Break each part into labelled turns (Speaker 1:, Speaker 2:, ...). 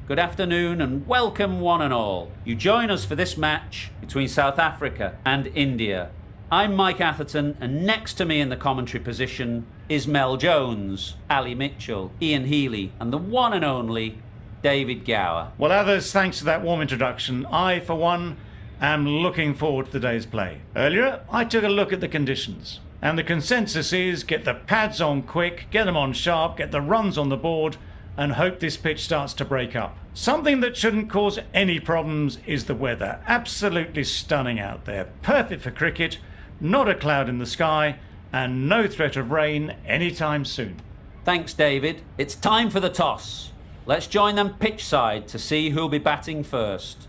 Speaker 1: Good afternoon and welcome one and all. You join us for this match between South Africa and India. I'm Mike Atherton, and next to me in the commentary position is Mel Jones, Ali Mitchell, Ian Healy and the one and only David Gower.
Speaker 2: Well, others, thanks to that warm introduction, I, for one, am looking forward to the day's play. Earlier, I took a look at the conditions, and the consensus is get the pads on quick, get them on sharp, get the runs on the board, and hope this pitch starts to break up. Something that shouldn't cause any problems is the weather. Absolutely stunning out there. Perfect for cricket, not a cloud in the sky, and no threat of rain anytime soon.
Speaker 1: Thanks, David. It's time for the toss. Let's join them pitch side to see who'll be batting first.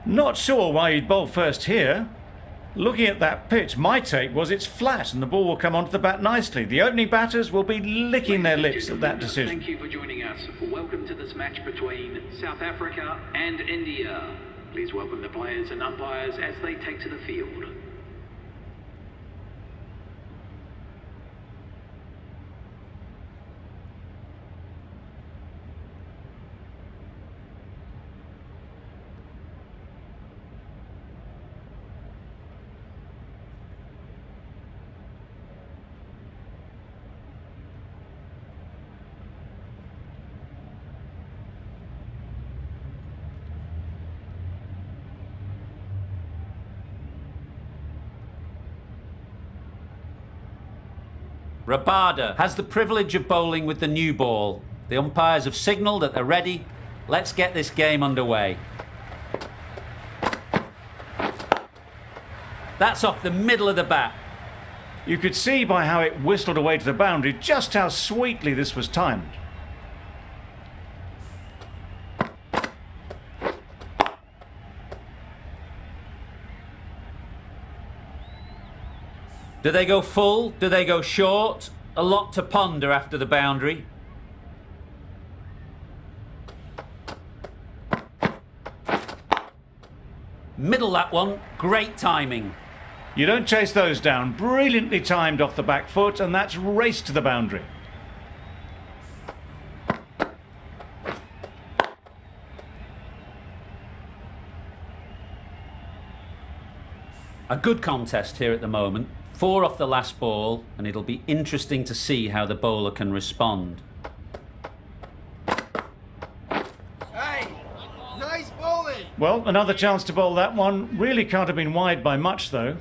Speaker 2: Not sure why he'd bowl first here. Looking at that pitch, my take was it's flat and the ball will come onto the bat nicely. The opening batters will be licking their lips at that decision.
Speaker 3: Thank you for joining us. Welcome to this match between South Africa and India. Please welcome the players and umpires as they take to the field.
Speaker 1: Rabada has the privilege of bowling with the new ball. The umpires have signalled that they're ready. Let's get this game underway. That's off the middle of the bat.
Speaker 2: You could see by how it whistled away to the boundary just how sweetly this was timed.
Speaker 1: Do they go full? Do they go short? A lot to ponder after the boundary. Middle that one, great timing.
Speaker 2: You don't chase those down. Brilliantly timed off the back foot, and that's raced to the boundary.
Speaker 1: A good contest here at the moment. 4 off the last ball, and it'll be interesting to see how the bowler can respond.
Speaker 4: Hey, nice bowling!
Speaker 2: Well, another chance to bowl that one. Really can't have been wide by much, though.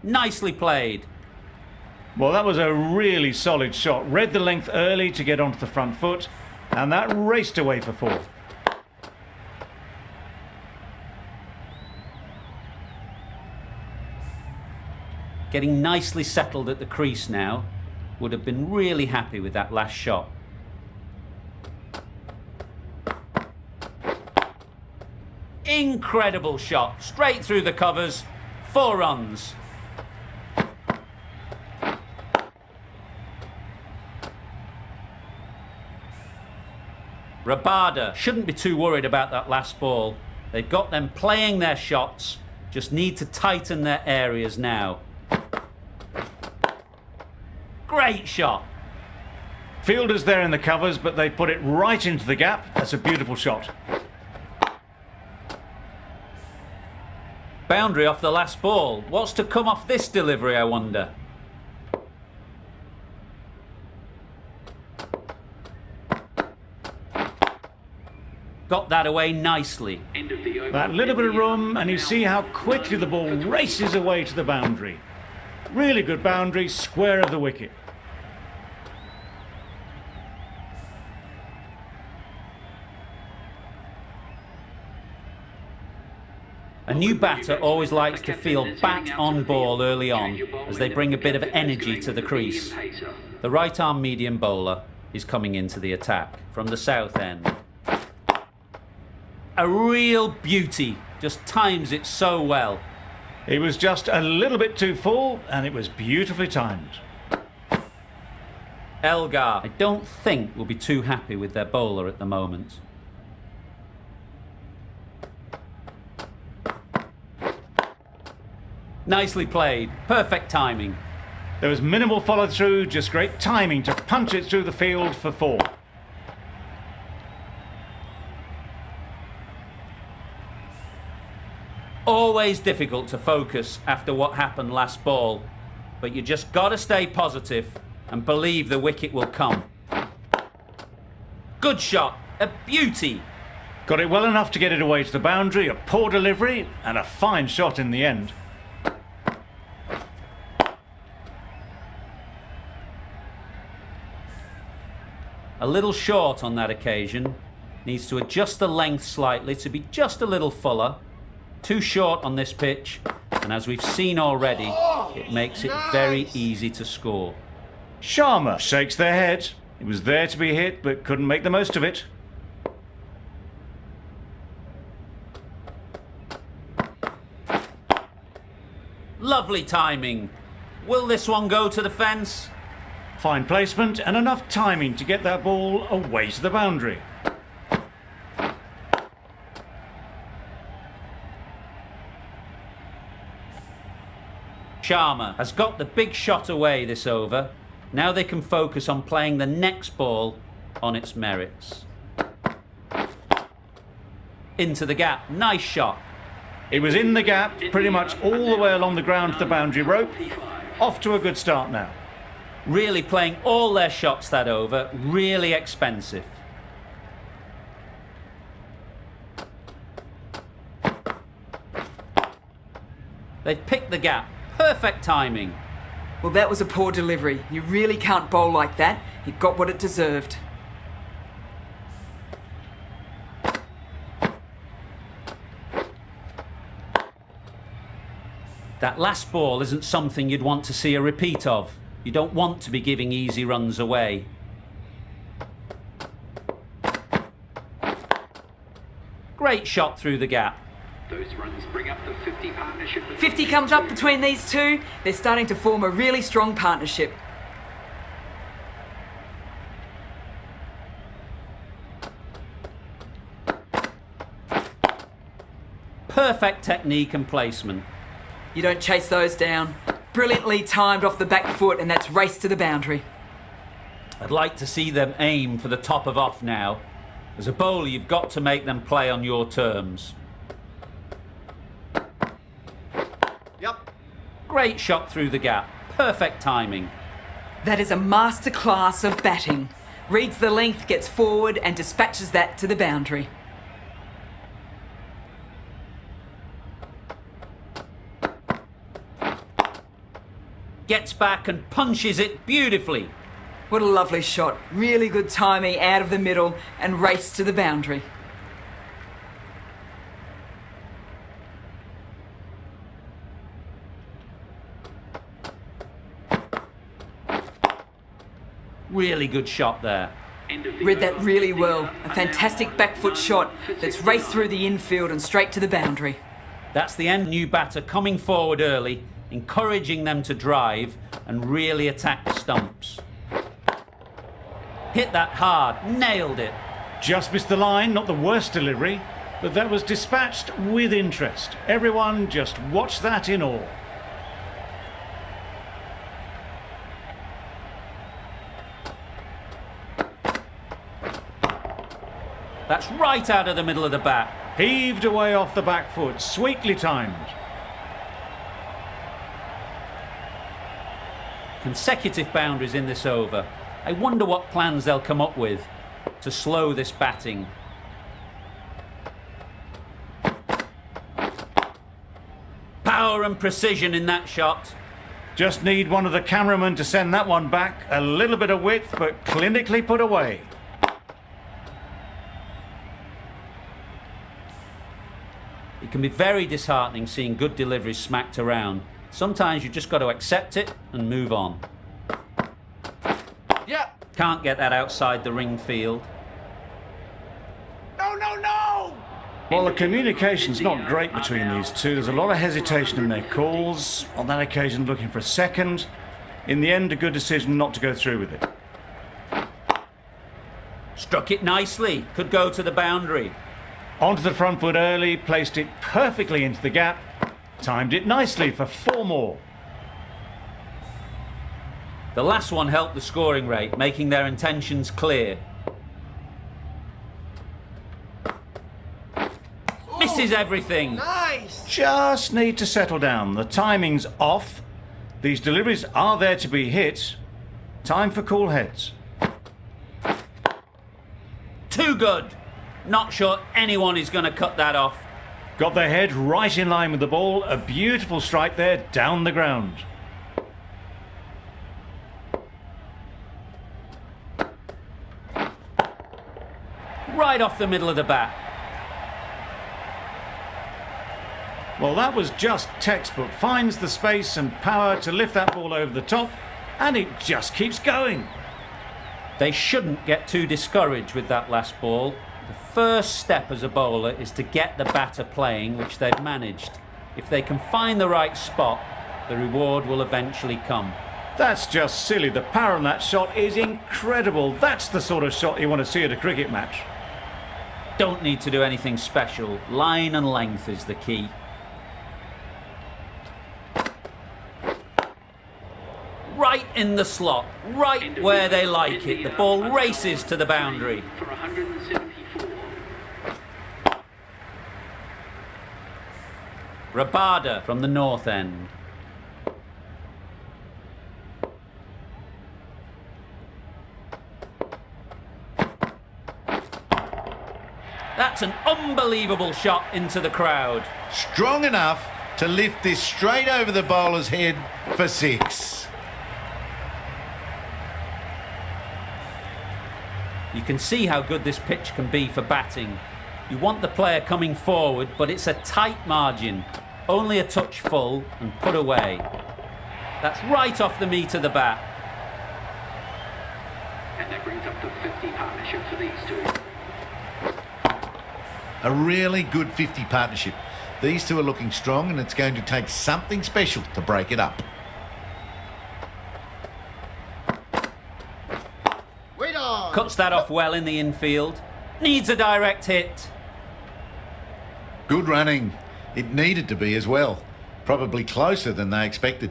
Speaker 1: Nicely played.
Speaker 2: Well, that was a really solid shot. Read the length early to get onto the front foot, and that raced away for 4.
Speaker 1: Getting nicely settled at the crease now. Would have been really happy with that last shot. Incredible shot. Straight through the covers. 4 runs. Rabada shouldn't be too worried about that last ball. They've got them playing their shots, just need to tighten their areas now. Great shot.
Speaker 2: Fielders there in the covers, but they put it right into the gap. That's a beautiful shot.
Speaker 1: Boundary off the last ball. What's to come off this delivery, I wonder? Got that away nicely.
Speaker 2: That little bit of room, and you see how quickly the ball races away to the boundary. Really good boundary, square of the wicket.
Speaker 1: A new batter always likes to feel bat on ball early on, as they bring a bit of energy to the crease. The right-arm medium bowler is coming into the attack from the south end. A real beauty, just times it so well.
Speaker 2: It was just a little bit too full, and it was beautifully timed.
Speaker 1: Elgar, I don't think will be too happy with their bowler at the moment. Nicely played. Perfect timing.
Speaker 2: There was minimal follow-through, just great timing to punch it through the field for 4.
Speaker 1: Always difficult to focus after what happened last ball, but you just got to stay positive and believe the wicket will come. Good shot, a beauty.
Speaker 2: Got it well enough to get it away to the boundary, a poor delivery, and a fine shot in the end.
Speaker 1: A little short on that occasion. Needs to adjust the length slightly to be just a little fuller. Too short on this pitch, and as we've seen already, it makes it very easy to score.
Speaker 2: Sharma shakes their head. It was there to be hit, but couldn't make the most of it.
Speaker 1: Lovely timing. Will this one go to the fence?
Speaker 2: Fine placement and enough timing to get that ball away to the boundary.
Speaker 1: Sharma has got the big shot away this over. Now they can focus on playing the next ball on its merits. Into the gap. Nice shot.
Speaker 2: It was in the gap, pretty much all the way along the ground to the boundary rope. Off to a good start now.
Speaker 1: Really playing all their shots that over. Really expensive. They've picked the gap. Perfect timing.
Speaker 5: Well, that was a poor delivery. You really can't bowl like that. It got what it deserved.
Speaker 1: That last ball isn't something you'd want to see a repeat of. You don't want to be giving easy runs away. Great shot through the gap.
Speaker 3: Those runs bring up the 50 partnership.
Speaker 5: 50 comes up between these two. They're starting to form a really strong partnership.
Speaker 1: Perfect technique and placement.
Speaker 5: You don't chase those down. Brilliantly timed off the back foot, and that's race to the boundary.
Speaker 1: I'd like to see them aim for the top of off now. As a bowler, you've got to make them play on your terms.
Speaker 4: Yep.
Speaker 1: Great shot through the gap. Perfect timing.
Speaker 5: That is a masterclass of batting. Reads the length, gets forward, and dispatches that to the boundary.
Speaker 1: Gets back and punches it beautifully.
Speaker 5: What a lovely shot. Really good timing out of the middle and race to the boundary.
Speaker 1: Really good shot there.
Speaker 5: Read that really well. A fantastic back foot shot that's raced through the infield and straight to the boundary.
Speaker 1: That's the end. New batter coming forward early, encouraging them to drive and really attack the stumps. Hit that hard, nailed it.
Speaker 2: Just missed the line, not the worst delivery, but that was dispatched with interest. Everyone just watched that in awe.
Speaker 1: That's right out of the middle of the bat.
Speaker 2: Heaved away off the back foot, sweetly timed.
Speaker 1: Consecutive boundaries in this over. I wonder what plans they'll come up with to slow this batting. Power and precision in that shot.
Speaker 2: Just need one of the cameramen to send that one back. A little bit of width, but clinically put away.
Speaker 1: It can be very disheartening seeing good deliveries smacked around. Sometimes you just got to accept it and move on.
Speaker 4: Yeah.
Speaker 1: Can't get that outside the ring field.
Speaker 4: No, no, no!
Speaker 2: Well, the communication's not great between these two. There's a lot of hesitation in their calls. On that occasion, looking for a second. In the end, a good decision not to go through with it.
Speaker 1: Struck it nicely. Could go to the boundary.
Speaker 2: Onto the front foot early, placed it perfectly into the gap. Timed it nicely for 4 more.
Speaker 1: The last one helped the scoring rate, making their intentions clear. Misses everything.
Speaker 4: Nice!
Speaker 2: Just need to settle down. The timing's off. These deliveries are there to be hit. Time for cool heads.
Speaker 1: Too good. Not sure anyone is going to cut that off.
Speaker 2: Got their head right in line with the ball. A beautiful strike there down the ground.
Speaker 1: Right off the middle of the bat.
Speaker 2: Well, that was just textbook. Finds the space and power to lift that ball over the top, and it just keeps going.
Speaker 1: They shouldn't get too discouraged with that last ball. The first step as a bowler is to get the batter playing, which they've managed. If they can find the right spot, the reward will eventually come.
Speaker 2: That's just silly. The power on that shot is incredible. That's the sort of shot you want to see at a cricket match.
Speaker 1: Don't need to do anything special. Line and length is the key. Right in the slot, right where they like it. The ball races to the boundary.
Speaker 3: For 174.
Speaker 1: Rabada from the north end. That's an unbelievable shot into the crowd.
Speaker 6: Strong enough to lift this straight over the bowler's head for 6.
Speaker 1: You can see how good this pitch can be for batting. You want the player coming forward, but it's a tight margin. Only a touch full and put away. That's right off the meat of the bat.
Speaker 3: And that brings up to 50 partnership for these two.
Speaker 6: A really good 50 partnership. These two are looking strong, and it's going to take something special to break it up.
Speaker 4: Wait on!
Speaker 1: Cuts that off well in the infield. Needs a direct hit.
Speaker 6: Good running. It needed to be as well. Probably closer than they expected.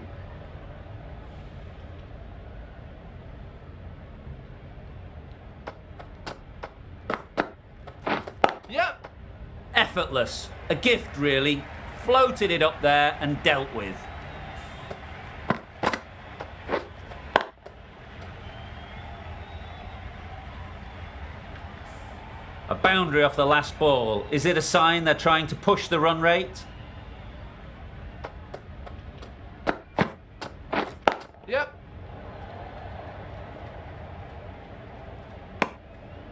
Speaker 4: Yep!
Speaker 1: Effortless. A gift, really. Floated it up there and dealt with. A boundary off the last ball. Is it a sign they're trying to push the run rate?
Speaker 4: Yep!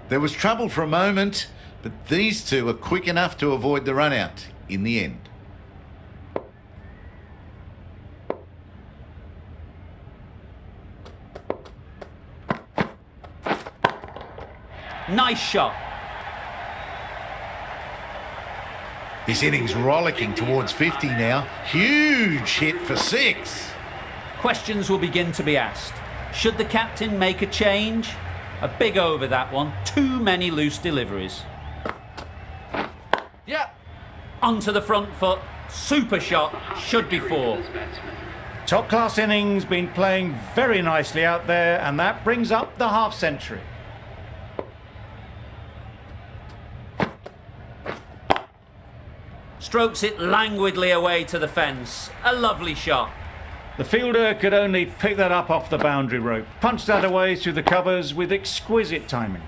Speaker 6: There was trouble for a moment, but these two are quick enough to avoid the run-out in the end.
Speaker 1: Nice shot.
Speaker 6: This inning's rollicking towards 50 now. Huge hit for 6.
Speaker 1: Questions will begin to be asked. Should the captain make a change? A big over that one. Too many loose deliveries.
Speaker 4: Yep!
Speaker 1: Onto the front foot. Super shot. Should be 4.
Speaker 3: This batsman.
Speaker 2: Top class innings, been playing very nicely out there, and that brings up the half century.
Speaker 1: Strokes it languidly away to the fence. A lovely shot.
Speaker 2: The fielder could only pick that up off the boundary rope. Punched that away through the covers with exquisite timing.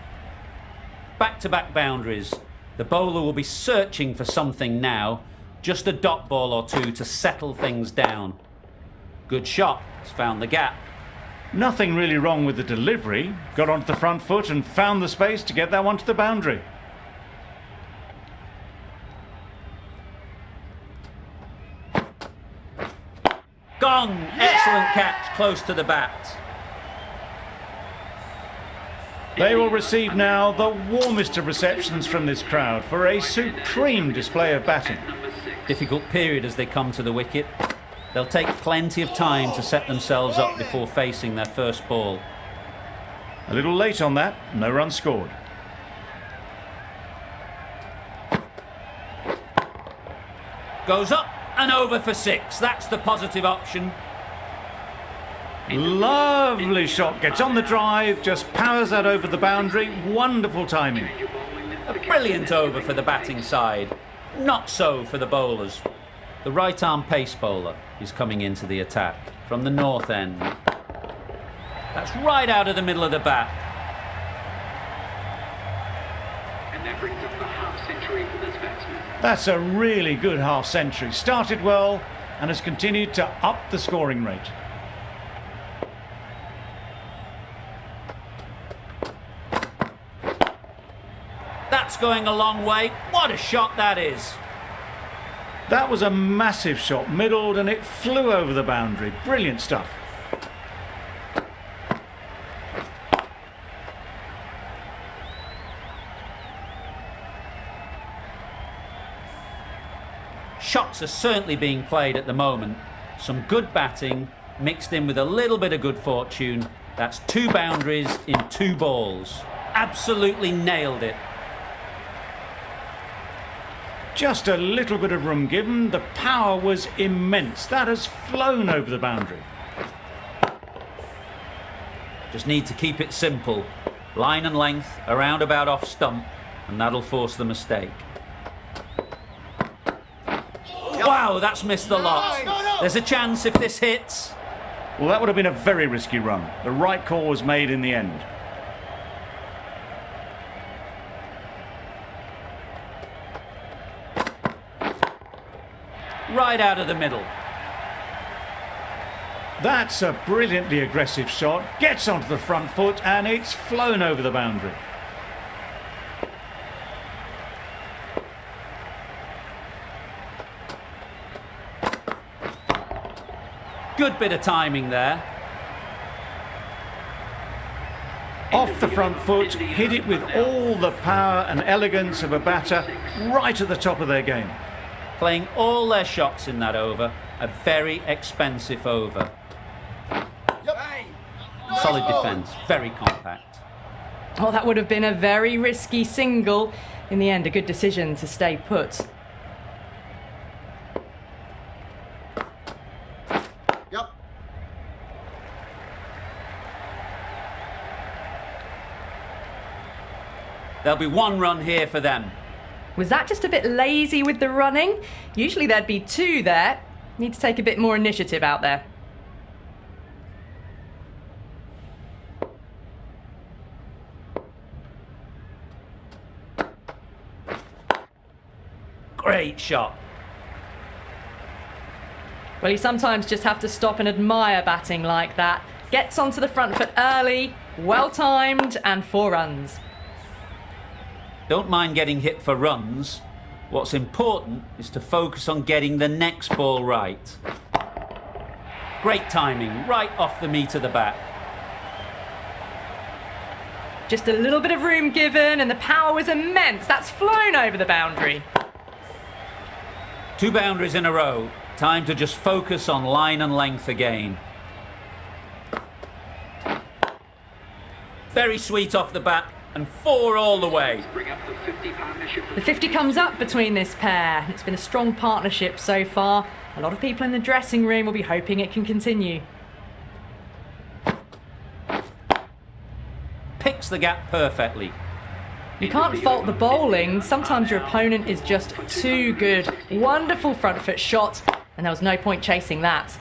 Speaker 1: Back-to-back boundaries. The bowler will be searching for something now. Just a dot ball or two to settle things down. Good shot. It's found the gap.
Speaker 2: Nothing really wrong with the delivery. Got onto the front foot and found the space to get that one to the boundary.
Speaker 1: Gone! Excellent catch, close to the bat.
Speaker 2: They will receive now the warmest of receptions from this crowd for a supreme display of batting.
Speaker 1: Difficult period as they come to the wicket. They'll take plenty of time to set themselves up before facing their first ball.
Speaker 2: A little late on that, no run scored.
Speaker 1: Goes up and over for 6. That's the positive option.
Speaker 2: Lovely shot, gets on the drive, just powers that over the boundary. Wonderful timing.
Speaker 1: A brilliant over for the batting side. Not so for the bowlers. The right arm pace bowler is coming into the attack from the north end. That's right out of the middle of the bat.
Speaker 3: And that brings up the half century for this batsman.
Speaker 2: That's a really good half century. Started well and has continued to up the scoring rate.
Speaker 1: That's going a long way. What a shot that is.
Speaker 2: That was a massive shot, middled, and it flew over the boundary. Brilliant stuff.
Speaker 1: Shots are certainly being played at the moment. Some good batting mixed in with a little bit of good fortune. That's 2 boundaries in 2 balls. Absolutely nailed it.
Speaker 2: Just a little bit of room given. The power was immense. That has flown over the boundary.
Speaker 1: Just need to keep it simple. Line and length, around about off stump, and that'll force the mistake. Wow, that's missed the lot. There's a chance if this hits.
Speaker 2: Well, that would have been a very risky run. The right call was made in the end.
Speaker 1: Right out of the middle.
Speaker 2: That's a brilliantly aggressive shot. Gets onto the front foot and it's flown over the boundary.
Speaker 1: Good bit of timing there.
Speaker 2: Off the front foot, hit it with all the power and elegance of a batter right at the top of their game.
Speaker 1: Playing all their shots in that over. A very expensive over. Solid defence, very compact.
Speaker 7: Oh, that would have been a very risky single. In the end, a good decision to stay put.
Speaker 4: Yep.
Speaker 1: There'll be 1 run here for them.
Speaker 7: Was that just a bit lazy with the running? Usually there'd be 2 there. Need to take a bit more initiative out there.
Speaker 1: Great shot.
Speaker 7: Well, you sometimes just have to stop and admire batting like that. Gets onto the front foot early, well timed, and 4 runs.
Speaker 1: Don't mind getting hit for runs. What's important is to focus on getting the next ball right. Great timing, right off the meat of the bat.
Speaker 7: Just a little bit of room given, and the power was immense. That's flown over the boundary.
Speaker 1: 2 boundaries in a row. Time to just focus on line and length again. Very sweet off the bat, and 4 all the way.
Speaker 3: Bring up the 50 partnership.
Speaker 7: The 50 comes up between this pair. It's been a strong partnership so far. A lot of people in the dressing room will be hoping it can continue.
Speaker 1: Picks the gap perfectly.
Speaker 7: You can't fault the bowling. Sometimes your opponent is just too good. Wonderful front foot shot, and there was no point chasing that.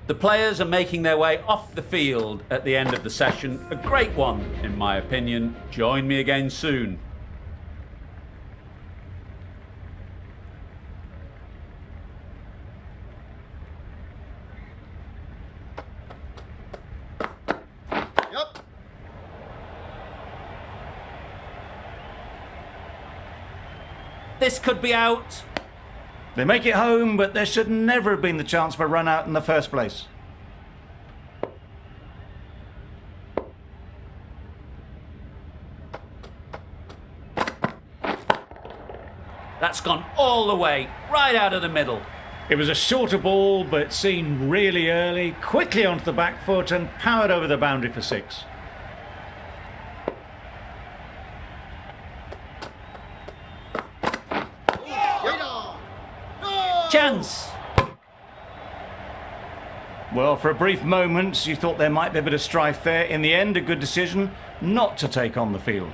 Speaker 1: The players are making their way off the field at the end of the session. A great one, in my opinion. Join me again soon.
Speaker 4: Yep.
Speaker 1: This could be out.
Speaker 2: They make it home, but there should never have been the chance for a run out in the first place.
Speaker 1: That's gone all the way, right out of the middle.
Speaker 2: It was a shorter ball, but seen really early, quickly onto the back foot and powered over the boundary for 6.
Speaker 1: Chance!
Speaker 2: Well, for a brief moment, you thought there might be a bit of strife there. In the end, a good decision not to take on the field.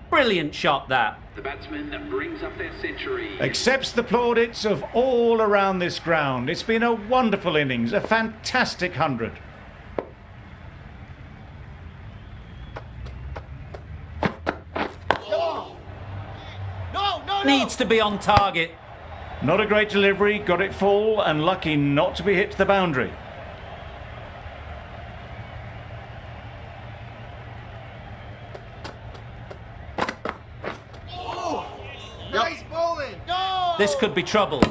Speaker 1: Brilliant shot, that.
Speaker 3: The batsman brings up their century.
Speaker 2: Accepts the plaudits of all around this ground. It's been a wonderful innings, a fantastic 100.
Speaker 1: Needs to be on target.
Speaker 2: Not a great delivery, got it full and lucky not to be hit to the boundary.
Speaker 4: Nice bowling. No!
Speaker 1: This could be trouble.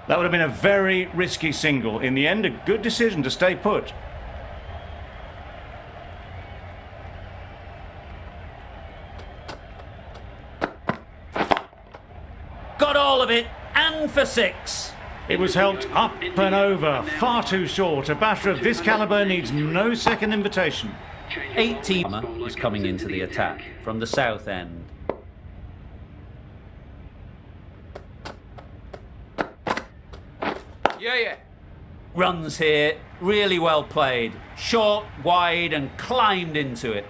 Speaker 2: That would have been a very risky single. In the end, a good decision to stay put.
Speaker 1: Got all of it, and for 6.
Speaker 2: It was helped up and over, far too short. A batter of this calibre needs no second invitation.
Speaker 1: 18 is coming into the attack from the south end.
Speaker 8: Yeah.
Speaker 1: Runs here, really well played. Short, wide, and climbed into it.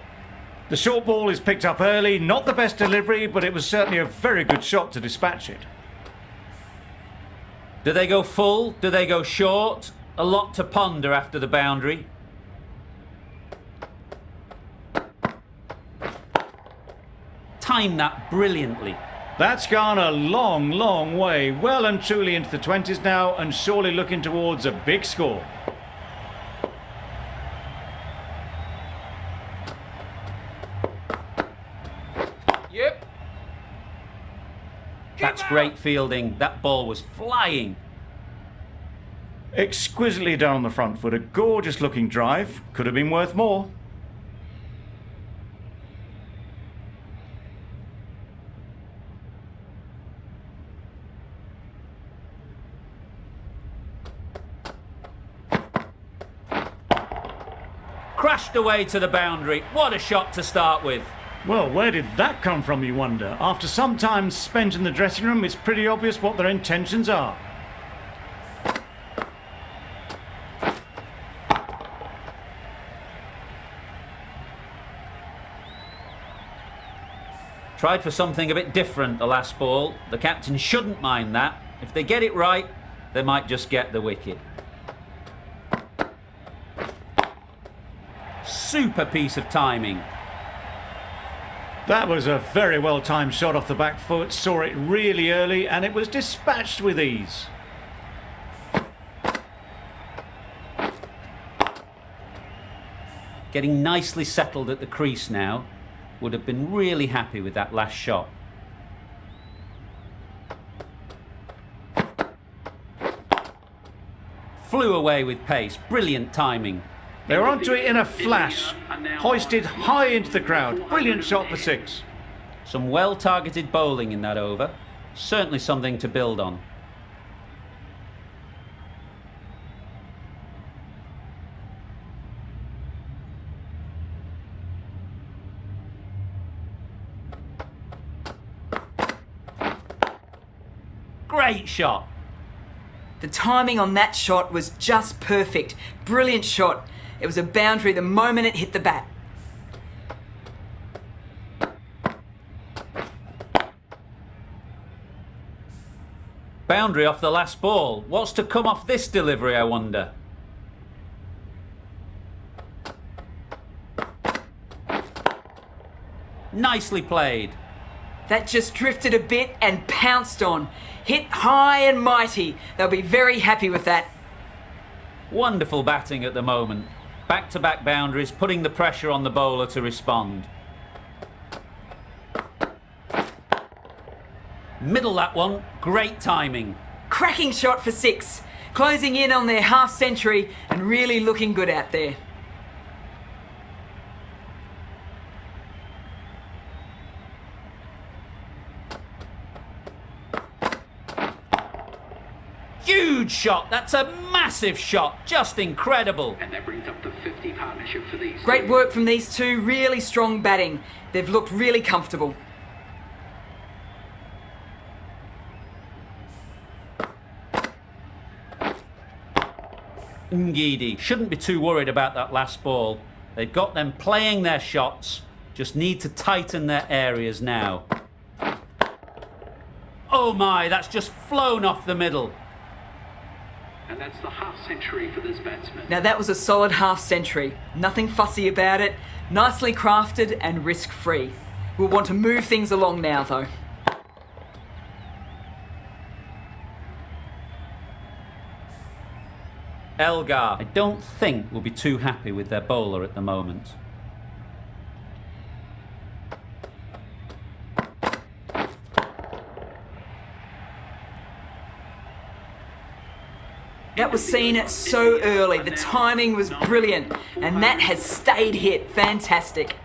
Speaker 2: The short ball is picked up early, not the best delivery, but it was certainly a very good shot to dispatch it.
Speaker 1: Do they go full? Do they go short? A lot to ponder after the boundary. Timed that brilliantly.
Speaker 2: That's gone a long, long way, well and truly into the 20s now, and surely looking towards a big score.
Speaker 8: Yep.
Speaker 1: That's great fielding. That ball was flying.
Speaker 2: Exquisitely done on the front foot, a gorgeous looking drive, could have been worth more.
Speaker 1: Crashed away to the boundary. What a shot to start with.
Speaker 2: Well, where did that come from, you wonder? After some time spent in the dressing room, it's pretty obvious what their intentions are.
Speaker 1: Tried for something a bit different the last ball. The captain shouldn't mind that. If they get it right, they might just get the wicket. Super piece of timing.
Speaker 2: That was a very well timed shot off the back foot, saw it really early and it was dispatched with ease.
Speaker 1: Getting nicely settled at the crease now. Would have been really happy with that last shot. Flew away with pace. Brilliant timing.
Speaker 2: They were onto it in a flash, hoisted high into the crowd. Brilliant shot for 6.
Speaker 1: Some well-targeted bowling in that over. Certainly something to build on. Great shot.
Speaker 5: The timing on that shot was just perfect. Brilliant shot. It was a boundary the moment it hit the bat.
Speaker 1: Boundary off the last ball. What's to come off this delivery, I wonder? Nicely played.
Speaker 5: That just drifted a bit and pounced on. Hit high and mighty. They'll be very happy with that.
Speaker 1: Wonderful batting at the moment. Back-to-back boundaries, putting the pressure on the bowler to respond. Middle that one, great timing.
Speaker 5: Cracking shot for 6. Closing in on their half century and really looking good out there.
Speaker 1: Huge shot, that's a massive shot, just incredible.
Speaker 3: And that brings up the 50 partnership for these
Speaker 5: Great
Speaker 3: two.
Speaker 5: work from these two, really strong batting. They've looked really comfortable.
Speaker 1: Ngidi shouldn't be too worried about that last ball. They've got them playing their shots, just need to tighten their areas now. Oh my, that's just flown off the middle.
Speaker 3: And that's the half century for this batsman.
Speaker 5: Now that was a solid half century. Nothing fussy about it, nicely crafted and risk-free. We'll want to move things along now though.
Speaker 1: Elgar, I don't think will be too happy with their bowler at the moment.
Speaker 5: That was seen so early. The timing was brilliant and that has stayed hit. Fantastic.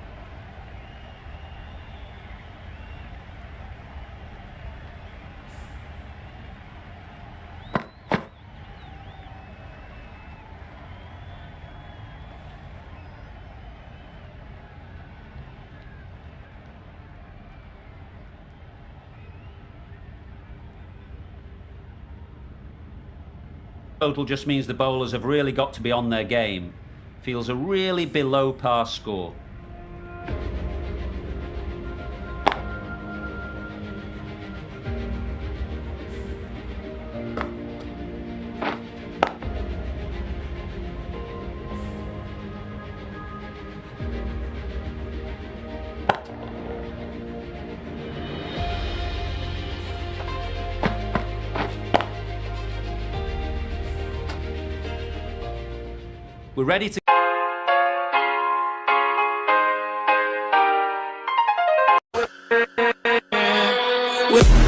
Speaker 1: Total just means the bowlers have really got to be on their game. Feels a really below par score. We're ready to...
Speaker 9: With